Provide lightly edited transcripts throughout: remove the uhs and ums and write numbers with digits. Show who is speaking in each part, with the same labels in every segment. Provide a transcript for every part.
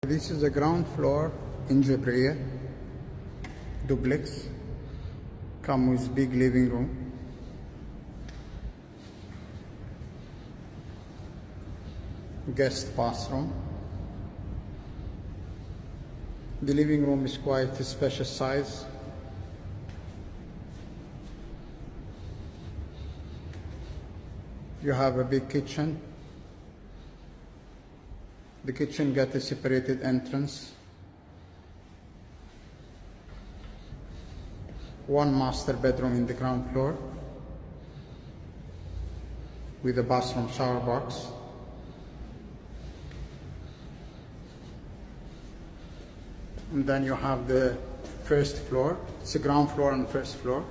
Speaker 1: This is the ground floor in Jabriya duplex. Come with big living room. Guest bathroom. The living room is quite a spacious size. You have a big kitchen. The kitchen got a separated entrance. One master bedroom in the ground floor with a bathroom shower box. And then you have the first floor. It's a ground floor and first floor.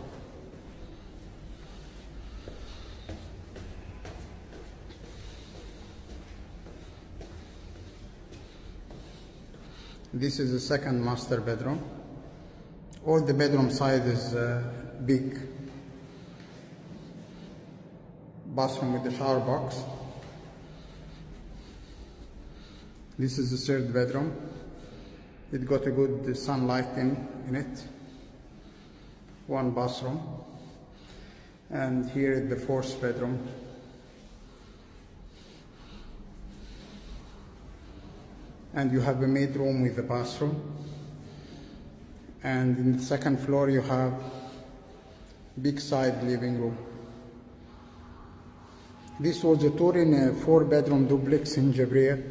Speaker 1: This is the second master bedroom. All the bedroom side is big. Bathroom with the shower box. This is the third bedroom. It got a good sunlight in it. One bathroom. And here is the fourth bedroom. And you have a maid room with a bathroom. And in the second floor you have big side living room. This was a tour in a 4-bedroom duplex in Jabriya.